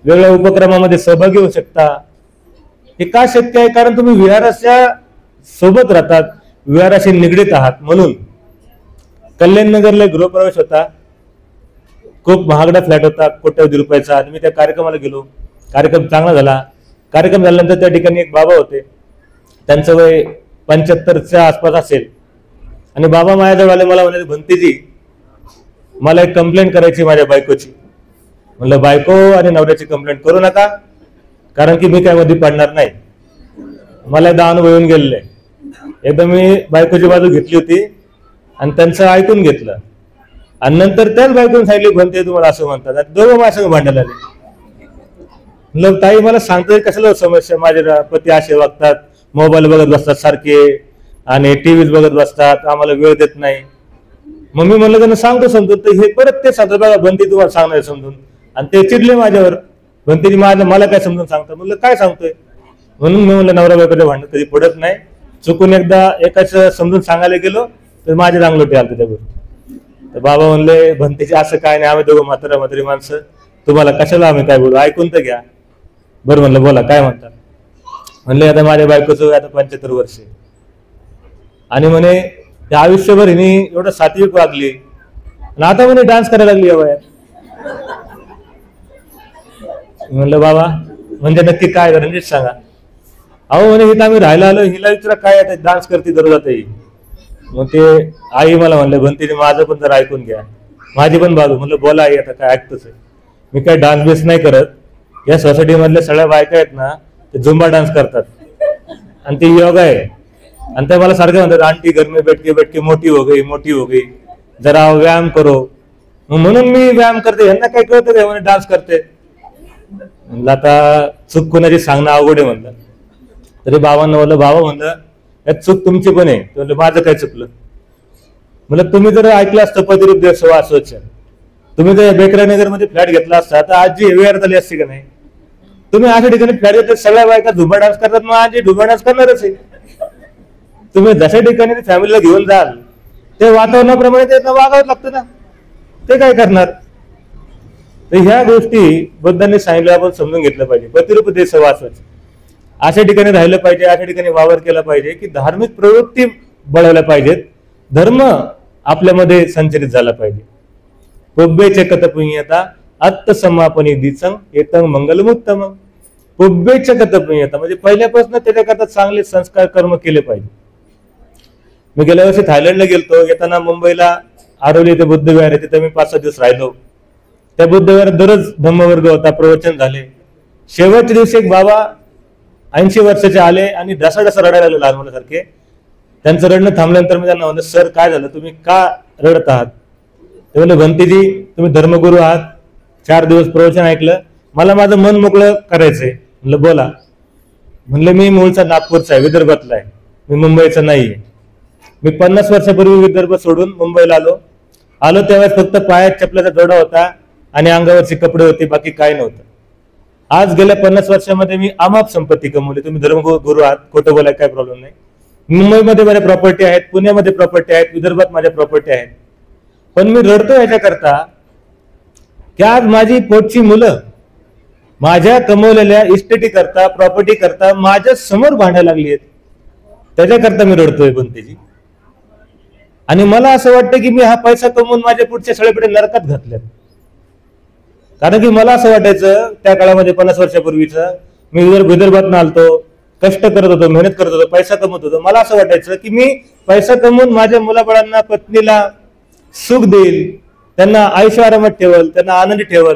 वेगवेगळ्या उपक्रमामध्ये सहभागी होऊ शकता. हे का शक्य आहे? कारण तुम्ही विहाराच्या सोबत राहतात, विहाराशी निगडीत आहात. म्हणून कल्याणनगरला गृहप्रवेश होता, खूप महागडा फ्लॅट होता, कोट्यवधी रुपयाचा. आणि मी त्या कार्यक्रमाला गेलो, कार्यक्रम चांगला झाला. कार्यक्रम झाल्यानंतर त्या ठिकाणी एक बाबा होते, त्यांचं वय 75च्या आसपास असेल. आणि बाबा माझ्याजवळ आले, मला म्हणाले, भंतीजी मला एक कंप्लेंट करायची माझ्या बायकोची. म्हणलं बायको आणि नवऱ्याची कंप्लेंट करू नका, कारण की मी काय मध्ये पडणार नाही, मला एकदा अनुभव येऊन गेलेला आहे. एकदा मी बायकोची बाजू घेतली होती आणि त्यांचं ऐकून घेतलं आणि नंतर त्याच बायकोने सांगितले भंते तुम्हाला असं म्हणतात. आणि दोघं माझ्या संग भांडायला आले. म्हणलं ताई मला सांगतोय कशाला समस्या, माझे पती असे वागतात, मोबाईल बघत बसतात सारखे आणि टीव्ही बघत बसतात, आम्हाला वेळ देत नाही. मग मी म्हणलं त्यांना सांगतो समजून, तर हे परत ते सांगतो बघा भंती तुम्हाला सांगणार समजून. आणि ते चिडले माझ्यावर, भंतीजी मला काय समजून सांगतो. म्हणलं काय सांगतोय? म्हणून मी म्हणलं नवरा बायकोच्या भांडण कधी पडत नाही. चुकून एकदा एकाच समजून सांगायला गेलो तर माझे रांगलोटे आले त्याच्यावर. तर बाबा म्हणले भंतीजी असं काय नाही, आम्ही दोघं म्हातारी माणसं, तुम्हाला कशाला आम्ही काय बोलू, ऐकून तर घ्या. बरं म्हणलं बोला काय म्हणतात. म्हणले आता माझ्या बायकोचं आता 75 वर्ष आणि म्हणे त्या आयुष्यभर हिने एवढं सात्विक वागली आणि आता म्हणे डान्स करायला लागली या वयात. म्हणलं बाबा म्हणजे नक्की काय करा नीट सांगा. अहो म्हणे हिथं आम्ही राहायला आलो, हिला विचारा काय आता डान्स करते दररोज ही. मग ते आई मला म्हणले भंतीने माझं पण जरा ऐकून घ्या, माझी पण बाजू. म्हणलं बोला आई आता काय ऐकतोच आहे. मी काय डान्स बेस नाही करत, या सोसायटी मधल्या सगळ्या बायका आहेत ना ते झुंबा डान्स करतात आणि ते योगा आहे. आणि ते मला सारखे म्हणतात आंटी घर में बैठ के मोठी हो गई जरा व्यायाम करो. म्हणून मी व्यायाम करते, यांना काय कळतं काय म्हणे डान्स करते. म्हणलं आता चूक कोणाची सांगणं अवघड आहे म्हणलं. तरी बाबांना म्हणलं बाबा म्हणलं यात चूक तुमची पण आहे. म्हणलं माझं काय चुकलं? म्हणलं तुम्ही जर ऐकलं असतं प्रतिरूप देशवास, तुम्ही जर बेकरानगर मध्ये फ्लॅट घेतला असता तर आजी वेळ झाली असती का नाही? तुम्ही अशा ठिकाणी फ्लॅट घेतले सगळ्या बायका झुंबा डान्स करतात, मग आजी झुंबा डान्स करणारच आहे. तुम्ही जशा ठिकाणी फॅमिलीला घेऊन जाल ते वातावरणाप्रमाणे त्यांना वागावं लागतं ना, ते काय करणार? तर ह्या गोष्टी बुद्धांनी सांगितलं आपण समजून घेतलं पाहिजे. प्रतिरूप देशवास अशा ठिकाणी राहिलं पाहिजे, अशा ठिकाणी वावर केला पाहिजे की धार्मिक प्रवृत्ती बळवल्या पाहिजेत, धर्म आपल्यामध्ये संचरित झाला पाहिजे. पुब्बेचे कथपुण्यता अत्त समापनी दिसंग येतं मंगलमुत्तम. पुब्बेचे कथपुण्यता म्हणजे पहिल्यापासून त्याच्याकरता चांगले संस्कार कर्म केले पाहिजे. मी गेल्या वर्षी थायलंडला गेलतो, येताना मुंबईला आरवली ते बुद्ध विहार आहे, तिथे मी 5-6 दिवस राहिलो. त्या बुद्ध विहारात दररोज धम्मवर्ग होता, प्रवचन झाले. शेवटच्या दिवशी एक बाबा 80 वर्षाचे आले आणि ढसाढसा रडायला लागले लहान मुलासारखे. त्यांचं रडणं थांबल्यानंतर मी त्यांना म्हणलं सर काय झालं, तुम्ही का रडत आहात? ते म्हणले भंतीजी तुम्ही धर्मगुरू आहात, 4 दिवस प्रवचन ऐकलं, मला माझं मन मोकळं करायचंय. म्हणलं बोला. म्हणलं मी मूळचा नागपूरचा आहे, विदर्भातला आहे, मी मुंबईचा नाहीये. मी 50 वर्षापूर्वी विदर्भ सोडून मुंबईला आलो त्यावेळेस फक्त पायात चपलाचा जोडा होता आणि अंगावरचे कपडे होते, बाकी काय नव्हतं. आज गेल्या 50 वर्षामध्ये मी अमाप संपत्ती कमवली. तुम्ही धर्मगुरू आहात, खोटं बोलाय काय प्रॉब्लेम नाही. मुंबईमध्ये माझ्या प्रॉपर्टी आहेत, पुण्यामध्ये प्रॉपर्टी आहेत, विदर्भात माझ्या प्रॉपर्टी आहेत. पण मी रडतो याच्याकरता की आज माझी पोटची मुलं माझ्या कमवलेल्या इस्टेटी करता प्रॉपर्टी करता माझ्या समोर भांडायला लागली आहेत, त्याच्याकरता मी रडतोय भंतेजी. आणि मला असं वाटतं की मी हा पैसा कमवून माझ्या पुढच्या सगळ्या पिढ्या नरकात घातल्यात. कारण की मला असं वाटायचं त्या काळामध्ये 50 वर्षापूर्वीचं मी विदर्भात आलतो, कष्ट करत होतो, मेहनत करत होतो, पैसा कमवत होतो. मला असं वाटायचं की मी पैसा कमवून माझ्या मुलाबाळांना पत्नीला सुख देईल, त्यांना आयुष्य आरामात ठेवल, त्यांना आनंदी ठेवल.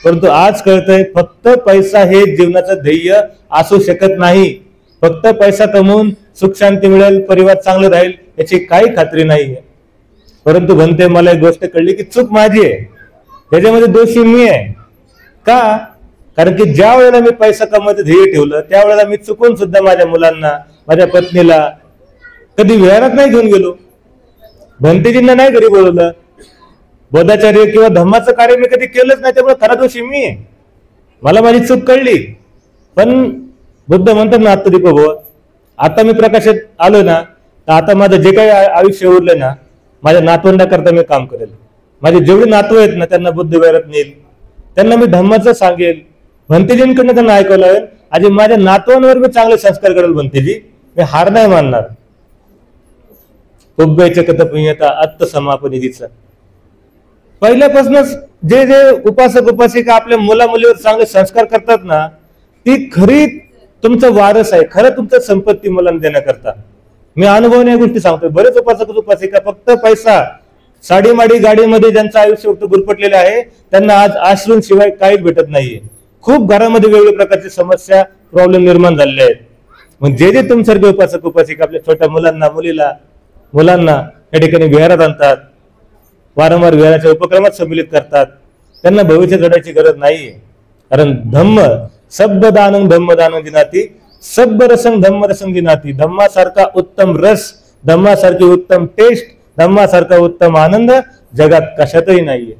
परंतु आज कळतंय फक्त पैसा हे जीवनाचं ध्येय असू शकत नाही. फक्त पैसा कमवून सुख शांती मिळेल, परिवार चांगलं राहील याची काही खात्री नाहीये. परंतु भंते मला एक गोष्ट कळली की चूक माझी आहे, त्याच्यामध्ये दोषी मी आहे. का? कारण की ज्या वेळेला मी पैसा कमवायचं ध्येय ठेवलं त्यावेळेला मी चुकून सुद्धा माझ्या मुलांना, माझ्या पत्नीला कधी विहारात नाही घेऊन गेलो. भंतेजींना नाही घरी बोलवलं. बोधाचार्य किंवा धम्माचं कार्य मी कधी केलंच नाही, त्यामुळे खरा दोषी मी आहे. मला माझी चूक कळली. पण बुद्ध म्हणतात ना आत्मदीप भव, आता मी प्रकाशात आलो ना, तर आता माझं जे काही आयुष्य उरलं ना, माझ्या नातवंडाकरता मी काम करेल. माझे जेवढे नातू आहेत ना त्यांना बुद्ध विहारात नेईल, त्यांना मी धम्माचं सांगेल. भंतेजींकडनं त्यांना ऐकायला लागेल. आज माझ्या नातवांवर मी चांगले संस्कार करेल. भंतेजी, मी हार नाही मानणार. उभ्याच्या कथपुण्यता आत्मसमापनिधीचा पहिल्यापासूनच जे जे उपासक उपासिका आपल्या मुला मुलीवर चांगले संस्कार करतात ना, ती खरी तुमचं वारस आहे, खरं तुमचं संपत्ती मुलांना देण्याकरता. मी अनुभवने या गोष्टी सांगतोय. बरेच उपासक उपासिका फक्त पैसा, साडीमाडी गाडीमध्ये ज्यांचं आयुष्य गुरफटलेलं आहे, त्यांना आज आश्रूंशिवाय काहीच भेटत नाहीये. खूप घरामध्ये वेगवेगळ्या प्रकारची समस्या, प्रॉब्लेम निर्माण झालेले आहेत. मग जे जे तुमच्यासारखे उपासक उपासिका आपल्या छोट्या मुलांना या ठिकाणी विहारात आणतात, वारंवार विहाराच्या उपक्रमात सम्मिलित करतात, त्यांना भविष्य घडायची गरज नाहीये. कारण धम्म शब्ददानं धम्मदानं दिनाती, शब्दरसं धम्मरसं दिनाती. धम्मासारखा उत्तम रस, धम्मासारखी उत्तम टेस्ट, धम्मासारखा उत्तम आनंद जगात कशातही नाहीये.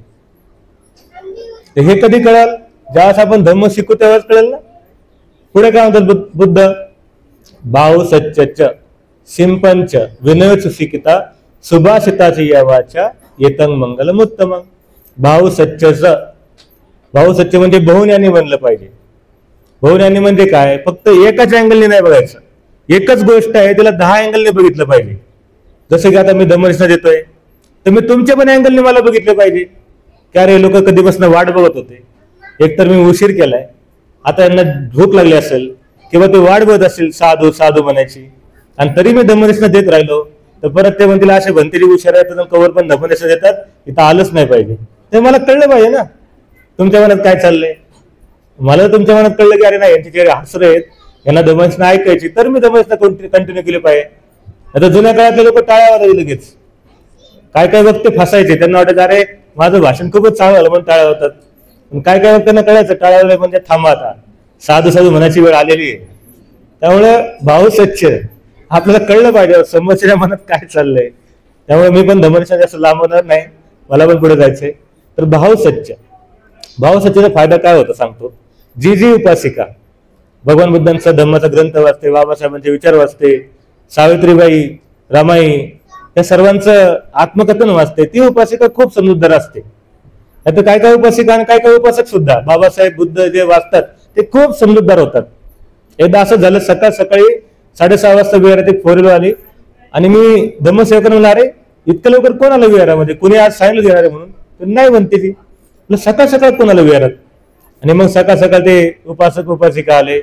हे कधी कळाल? ज्यावेळेस आपण धम्म शिकू तेव्हाच कळेल ना. पुढे काय म्हणतात बुद्ध? भाव सच्च सिंपंच विनय सुशिकिता सुभाषिताची या वाचा येतंग मंगलम उत्तम. भाव सच्च म्हणजे बहुज्ञानी बनलं पाहिजे. बहुज्ञानी म्हणजे काय? फक्त एकाच अँगलने नाही बघायचं. एकच गोष्ट आहे तिला 10 अँगलने बघितलं पाहिजे. जसं की आता मी धम्मनिष्ठा देतोय, तर मी तुमच्या पण अँगलने मला बघितलं पाहिजे की अरे लोक कधीपासून वाट बघत होते. एकतर मी उशीर केलाय, आता यांना भूक लागली असेल किंवा ते वाट बघत असेल साधू साधू बनायची, आणि तरी मी धम्मनिष्ठा देत राहिलो, तर परत ते म्हणतील असे भंतेरी हुशार आहेत कवर पण धम्मनिष्ठा देतात, इथं आलंच नाही पाहिजे. ते मला कळलं पाहिजे ना तुमच्या मनात काय चाललंय. मला तुमच्या मनात कळलं की अरे नाही यांचे जे हसरे आहेत, यांना धम्मनिष्ठा ऐकायची, तर मी धम्मनिष्ठा कंटिन्यू केली पाहिजे. आता जुन्या काळातले लोक टाळ्यावर लगेच, काय काय वक्ते फसायचे, त्यांना वाटायचं अरे माझं भाषण खूपच चांगलं झालं म्हणून टाळ्या होतात. काय काय वक्त्यांना कळायचं टाळ्यावर म्हणजे थांबा, आता साधू साधू म्हणायची वेळ आलेली आहे. त्यामुळे भाव सच्च आपल्याला कळलं पाहिजे समोरच्या मनात काय चाललंय. त्यामुळे मी पण धम्मनिष्ठा जास्त लांबवणार नाही, मला पण पुढे जायचंय. तर भाव सच्चा फायदा काय होता सांगतो. जी उपासिका भगवान बुद्धांचा धम्माचा ग्रंथ वाचते, बाबासाहेबांचे विचार वाचते, सावित्रीबाई, रमाई या सर्वांचं आत्मकथन वाचते, ती उपासिका खूप समजूतदार असते. आता काय काय उपासिका आणि काय काय उपासक सुद्धा बाबासाहेब बुद्ध जे वाचतात ते खूप समजूतदार होतात. एकदा असं झालं, सकाळी 6:30 वाजता विहारात एक 4 व्हीलर आली आणि मी धम्मसेवकांना म्हणलं अरे इतकं लवकर कोण आलं विहारामध्ये, कोणी आज सांगितलं देणार आहे म्हणून. नाही म्हणते ती, सकाळ कोण आलं विहारात. आणि मग सकाळ ते उपासक उपासिका आले,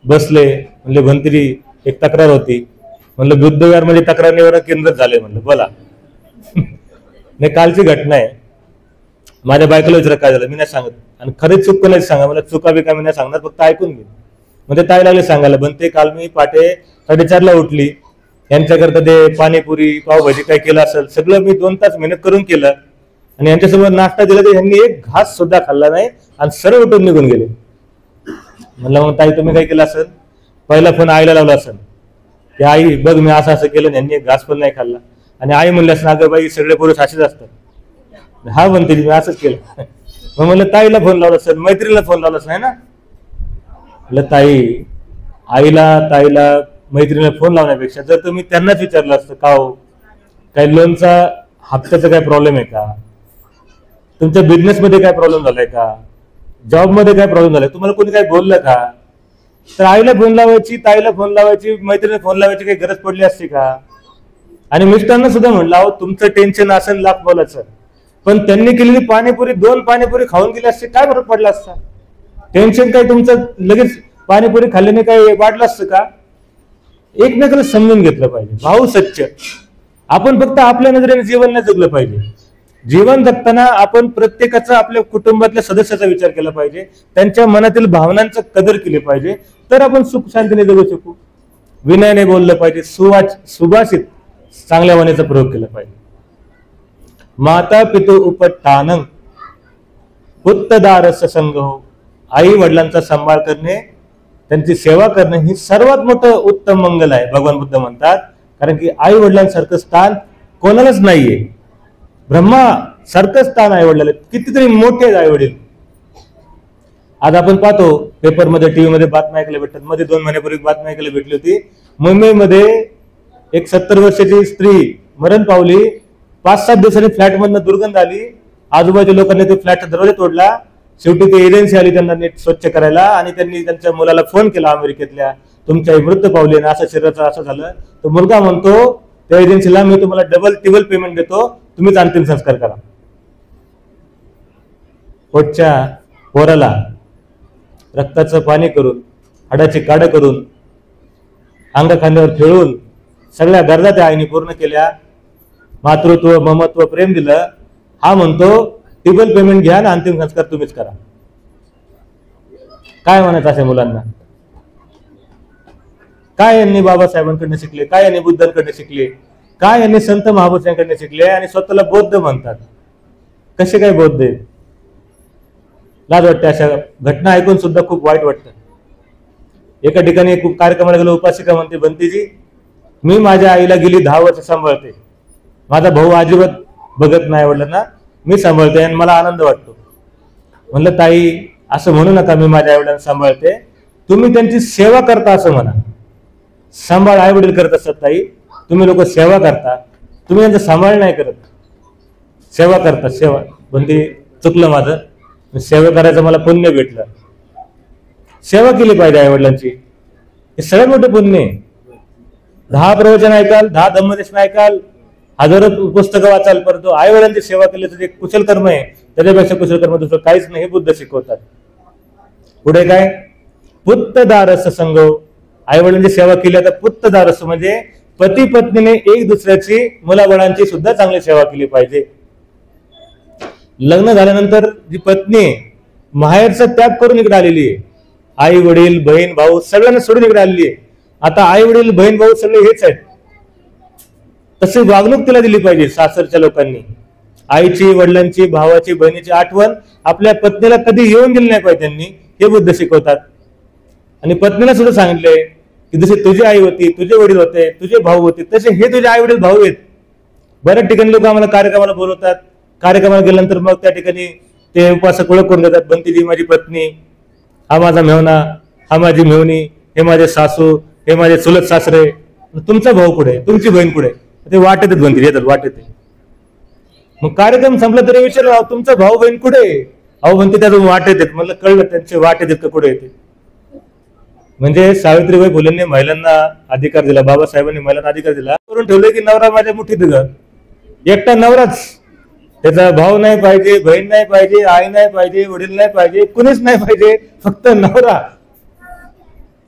बसले. म्हणले भंतेरी एक तक्रार होती. म्हणलं बुद्ध विहार म्हणजे तक्रार निवारण केंद्र झाले. म्हणलं बोला. नाही कालची घटना आहे, माझ्या बायकोला विचार काय झालं, मी नाही सांगत. आणि खरीच चूक कोणाची सांगा, मला चुका बिका मी नाही सांगणार, फक्त ऐकून घे. म्हणजे ताई लागले सांगायला, बनते काल मी पाटे 4:30 उठली, यांच्याकरता ते पाणीपुरी पावभाजी काय केलं असेल सगळं मी 2 तास मेहनत करून केलं, आणि यांच्यासोबत नाश्ता दिला तर यांनी एक घास सुद्धा खाल्ला नाही आणि सरळ उठून निघून गेले. म्हणलं मग ताई तुम्ही काय केलं असेल? पहिला फोन आईला लावला असेल की आई बघ मी असं केलं, यांनी एक घास पण नाही खाल्ला. आणि आई म्हणली असं अगं बाई सगळे पुरुष असेच असतात. हा म्हणते मी असंच केलं. मग म्हणलं ताईला फोन लावला असेल, मैत्रीला फोन लावला असेल ना. म्हणलं ताई, ताईला मैत्रिणीला फोन लावण्यापेक्षा जर तुम्ही त्यांनाच विचारलं असतं का हो काही लोनचा हप्त्याचा काय प्रॉब्लेम आहे का, तुमच्या बिझनेसमध्ये काय प्रॉब्लेम झालाय का, जॉबमध्ये काय प्रॉब्लेम झालाय, तुम्हाला कोणी काय बोललं का, तर आईला फोन लावायची, ताईला फोन लावायची, मैत्रिणीला फोन लावायची काही गरज पडली असते का. आणि मिस्टरांना सुद्धा म्हणलं अहो तुमचं टेन्शन असेल लाख बोलायचं, पण त्यांनी केलेली पाणीपुरी 2 पाणीपुरी खाऊन गेली असते काय फरक पडला असता. टेन्शन काय तुमचं लगेच पाणीपुरी खाल्ल्याने काय वाढलं असतं का. एकमेकाला समजून घेतलं पाहिजे. भाऊ सच्च. आपण फक्त आपल्या नजरेने जीवन नाही जगलं पाहिजे. जीवन जगताना आपण प्रत्येकाचा आपल्या कुटुंबातल्या सदस्याचा विचार केला पाहिजे, त्यांच्या मनातील भावनांचा कदर केली पाहिजे, तर आपण सुख शांतीने जगू शकू. विनयाने बोललं पाहिजे, सुभाषित चांगल्या वाणीचा प्रयोग केला पाहिजे. माता पितु उपट्टानं पुत्तदारस संग हो. आई वडिलांचा सांभाळ करणे, त्यांची सेवा करणे ही सर्वात मोठं उत्तम मंगल आहे भगवान बुद्ध म्हणतात. कारण की आई वडिलांसारखं स्थान कोणालाच नाहीये. ब्रह्मा सारखं स्थान आई वडिलांना, कितीतरी मोठे आई वडील. आज आपण पाहतो पेपरमध्ये, टीव्हीमध्ये बातम्या ऐकायला भेटतात. मध्ये 2 महिन्यापूर्वी बातमी ऐकायला भेटली होती, मुंबईमध्ये एक 70 वर्षाची स्त्री मरण पावली. 5-7 दिवसांनी फ्लॅटमधनं दुर्गंध आली. आजूबाजूच्या लोकांनी ते फ्लॅटचा दरवाजा तोडला. शेवटी ती एजन्सी आली त्यांना नीट स्वच्छ करायला, आणि त्यांनी त्यांच्या मुलाला फोन केला अमेरिकेतल्या, तुमच्या मृत्यू पावली ना, असं शरीराचं असं झालं. तो मुलगा म्हणतो त्या एजन्सीला, मी तुम्हाला डबल टिबल पेमेंट देतो, तुम्हीच अंतिम संस्कार करा. पोटच्या पोराला रक्ताचं पाणी करून, हाडाची काढ करून, अंग खांद्यावर खेळून सगळ्या गरजा त्या आईने पूर्ण केल्या. मातृत्व, ममत्व, प्रेम दिलं. हा म्हणतो टिबल पेमेंट घ्या आणि अंतिम संस्कार तुम्हीच करा. काय म्हणायचं अशा मुलांना? काय यांनी बाबासाहेबांकडनं शिकले, काय यांनी बुद्धांकडनं शिकले, काय यांनी संत महापुरुषांकडनं शिकले, आणि स्वतःला बौद्ध म्हणतात. कसे काय बौद्ध आहेत? लाज वाटते. अशा घटना ऐकून सुद्धा खूप वाईट वाटतं. एका ठिकाणी खूप कार्यक्रमाला गेलो, उपासिका म्हणते, बंतीजी मी माझ्या आईला गेली 10 वर्ष सांभाळते, माझा भाऊ अजिबात बघत नाही वडिलांना, मी सांभाळते आणि मला आनंद वाटतो. म्हणलं ताई असं म्हणू नका, मी माझ्या आई वडिलांना सांभाळते, तुम्ही त्यांची सेवा करता असं म्हणा. सांभाळ आई वडील करत असतात ताई, तुम्ही लोक सेवा करता, तुम्ही त्यांचा सांभाळ नाही करत, सेवा करता. सेवा बंदी चुकलं माझं, सेवा करायचं मला पुण्य भेटलं. सेवा केली पाहिजे आई वडिलांची, हे सगळ्यात मोठं पुण्य आहे. 10 प्रवचन ऐकाल, 10 धम्मदेशन ऐकाल, हजारो पुस्तकं वाचाल, परंतु आई वडिलांची सेवा केली तर एक कुशल कर्म आहे. त्याच्यापेक्षा कुशल कर्म दुसरं काहीच नाही, हे बुद्ध शिकवतात. पुढे काय? पुत्तदारस संगो. आई वडिलांची सेवा केली आता पुत्तदारस म्हणजे पती पत्नीने एक दुसऱ्याची, मुलाबाळांची सुद्धा चांगली सेवा केली पाहिजे. लग्न झाल्यानंतर जी पत्नी आहे, माहेरचा त्याग करून इकडे आलेली आहे. आई वडील, बहीण भाऊ सगळ्यांना सोडून इकडे आलेली आहे. आता आई वडील, बहीण भाऊ सगळे हेच आहेत, तशी वागणूक तिला दिली पाहिजे सासरच्या लोकांनी. आईची, वडिलांची, भावाची, बहिणीची आठवण आपल्या पत्नीला कधी येऊन दिली नाही पाहिजे त्यांनी, हे बुद्ध शिकवतात. आणि पत्नीला सुद्धा सांगितले की जसे तुझी आई होती, तुझे वडील होते, तुझे भाऊ होते, तसे हे तुझे आई वडील भाऊ आहेत. बऱ्याच ठिकाणी लोक आम्हाला कार्यक्रमाला बोलवतात, कार्यक्रमाला गेल्यानंतर मग त्या ठिकाणी ते उपासक ओळख करून देतात, बंतीजी माझी पत्नी, हा माझा मेहना, हा माझी मेहनी, हे माझे सासू, हे माझे चुलत सासरे, तुमचा भाऊ कुठे, तुमची बहीण कुठे, ते वाटेत बंती येतात वाटेत. मग कार्यक्रम संपला तरी विचारलं तुमचा भाऊ बहीण कुठे? अहो म्हणते त्यातून वाटेत येत. म्हणलं कळलं त्यांचे वाटेत येत का कुठे येते. म्हणजे सावित्रीबाई फुलेंनी महिलांना अधिकार दिला, बाबासाहेबांनी महिलांना अधिकार दिला, करून ठेवले की नवरा माझ्या मुठीत घर, एकटा नवराच, त्याचा भाऊ नाही पाहिजे, बहीण नाही पाहिजे, आई नाही पाहिजे, वडील नाही पाहिजे, कुणीच नाही पाहिजे, फक्त नवरा.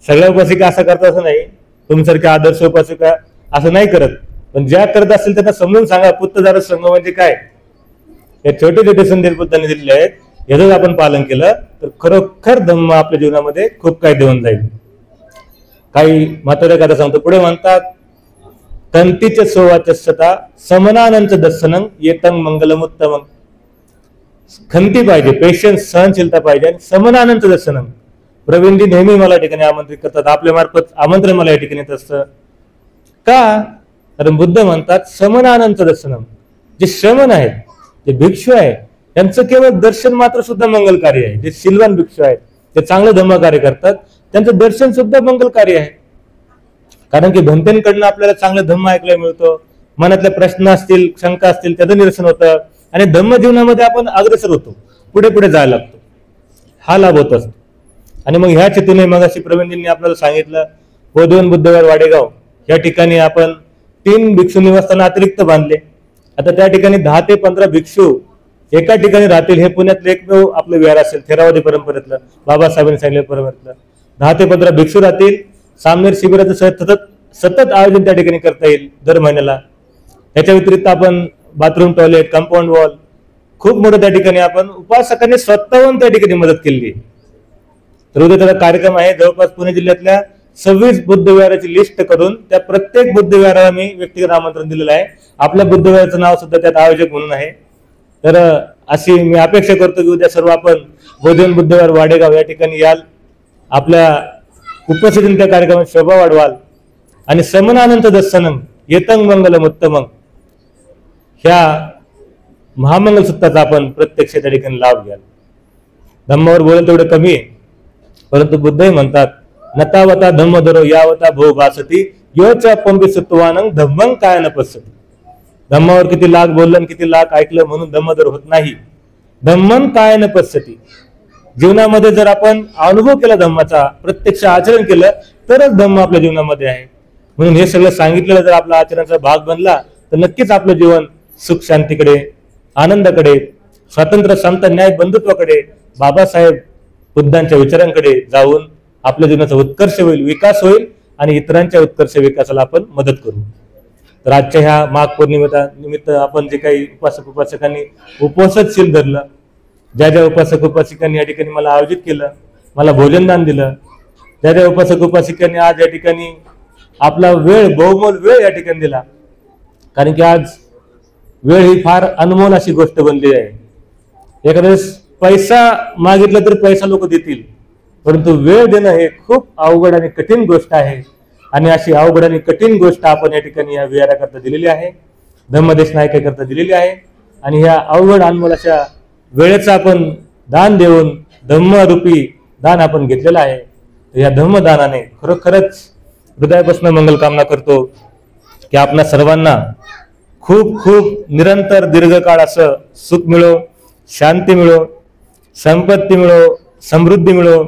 सगळ्या उपासिका असं करत असं नाही, तुमच्यासारख्या आदर्श उपासिका असं नाही करत, पण ज्या करत असेल त्यांना समजून सांगा पुत्तदारस संघ म्हणजे काय. हे छोटे छोटे संदेश बुद्धांनी दिलेले आहेत, याचं आपण पालन केलं तर खरोखर धम्म आपल्या जीवनामध्ये खूप काही देऊन जाईल. काही म्हाताऱ्या कथा सांगतो, पुढे म्हणतात तंतीच सोवाचस्यता समनानंच दर्शनं येतं मंगलमुत्तमं. खंती पाहिजे, पेशन्स, सहनशीलता पाहिजे, आणि समनानंच दर्शनं. प्रवीणजी नेहमी मला या ठिकाणी आमंत्रित करतात, आपल्या मार्फत आमंत्रण मला या ठिकाणी येत असतं. का? कारण बुद्ध म्हणतात समनानंच दर्शनं. जे श्रमण आहेत, जे भिक्षू आहेत, त्यांचं केवळ दर्शन मात्र सुद्धा मंगलकार्य आहे. जे शीलवान भिक्षू आहेत, ते चांगलं धम्मकार्य करतात, त्यांचं दर्शन सुद्धा मंगलकार्य आहे. कारण की भंतेंकडनं आपल्याला चांगलं धम्म ऐकायला मिळतो, मनातले प्रश्न असतील, शंका असतील, त्याचं निरसन होतं, आणि धम्म जीवनामध्ये आपण अग्रेसर होतो, पुढे पुढे जायला लागतो, हा लाभ होत असतो. आणि मग ह्या हेतूने मग अशी प्रवीणजींनी आपल्याला सांगितलं, बोधवन बुद्धवार वाडेगाव या ठिकाणी आपण 3 भिक्षू निवासस्थान अतिरिक्त बांधले. आता त्या ठिकाणी 10 ते 15 भिक्षू एका ठिकाणी राहतील. हे पुण्यातलं एकमेव आपलं विहार असेल, थेरावादी परंपरेतलं, बाबासाहेबांनी सांगितलं परंपरेतलं. 10 ते 15 भिक्षू राहतील. सामनेर शिबिराचं सतत आयोजन त्या ठिकाणी करता येईल दर महिन्याला. याच्या व्यतिरिक्त आपण बाथरूम, टॉयलेट, कंपाऊंड वॉल खूप मोठं त्या ठिकाणी आपण उपासकांनी स्वतःहून त्या ठिकाणी मदत केली आहे. तर उद्या त्याचा कार्यक्रम आहे. जवळपास पुणे जिल्ह्यातल्या 26 बुद्धविहाराची लिस्ट करून त्या प्रत्येक बुद्धविहाराला मी व्यक्तिगत आमंत्रण दिलेलं आहे. आपल्या बुद्धविहाराचं नाव सुद्धा त्यात आयोजक म्हणून आहे. तर अशी मी अपेक्षा करतो की उद्या सर्व आपण बोधवन बुद्धविहार वाडेगाव या ठिकाणी याल, आपल्या उपस्थितीने त्या कार्यक्रमात शोभा वाढवाल, आणि समनानंत दर्शनं येतं मंगलमुत्तमं. ह्या महामंगल सूत्राचा आपण प्रत्यक्ष त्या ठिकाणी लाभ घ्याल. धम्मावर बोलेल तेवढं कमी आहे, परंतु बुद्धही म्हणतात नतावता धम्मधरो यावता भोभासती योच्या पंबिसत्वानं धम्मं काय न पसती. धम्मावर किती लाख बोललं आणि किती लाख ऐकलं म्हणून धम्मधर होत नाही. धम्मं काय न पसती. जीवनामध्ये जर आपण अनुभव केला धम्माचा, प्रत्यक्ष आचरण केलं तरच धम्म आपल्या जीवनामध्ये आहे. म्हणून हे सगळं सांगितलेलं जर आपला आचरणाचा भाग बनला तर नक्कीच आपलं जीवन सुख शांतीकडे, आनंदाकडे, स्वातंत्र्य, समता, न्याय, बंधुत्वाकडे, बाबासाहेब बुद्धांच्या विचारांकडे जाऊन आपल्या जीवनाचा उत्कर्ष होईल, विकास होईल आणि इतरांच्या उत्कर्ष विकासाला आपण मदत करू. तर आजच्या ह्या माघ पौर्णिमेचा निमित्त आपण जे काही उपासक उपासकांनी उपवासशील धरलं, ज्या ज्या उपासक उपासिकांनी या ठिकाणी मला आयोजित केलं, मला भोजनदान दिलं, ज्या ज्या उपासक उपासिकांनी आज या ठिकाणी आपला वेळ, बहुमोल वेळ या ठिकाणी दिला, कारण की आज वेळ ही फार अनमोल अशी गोष्ट बनली आहे. एखाद्या वेळेस पैसा मागितला तर पैसा लोक देतील, परंतु वेळ देणं हे खूप अवघड आणि कठीण गोष्ट आहे. आणि अशी अवघड आणि कठीण गोष्ट आपण या ठिकाणी या विहाराकरता दिलेली आहे, धम्मदेश नायकाकरता दिलेली आहे. आणि ह्या अवघड अनमोल अशा वेळेचं आपण दान देऊन धम्मरूपी दान आपण घेतलेलं आहे. या धम्मदानाने खरोखरच हृदयापासून मंगल कामना करतो की आपल्या सर्वांना खूप खूप निरंतर दीर्घकाळ असं सुख मिळो, शांती मिळो, संपत्ती मिळो, समृद्धी मिळो,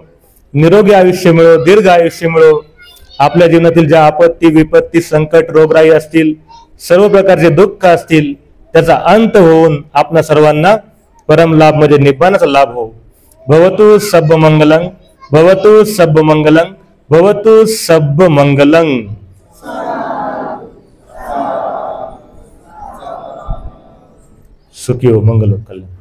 निरोगी आयुष्य मिळो, दीर्घ आयुष्य मिळो. आपल्या जीवनातील ज्या आपत्ती, विपत्ती, संकट, रोगराई असतील, सर्व प्रकारचे दुःख असतील, त्याचा अंत होऊन आपल्या सर्वांना परम लाभ म्हणजे निब्बाणाचा लाभ हो. भवतु सब्ब मंगलं, भवतु सब्ब मंगलं, भवतु सब्ब मंगलं. सुखी हो, मंगल हो, कल्याण.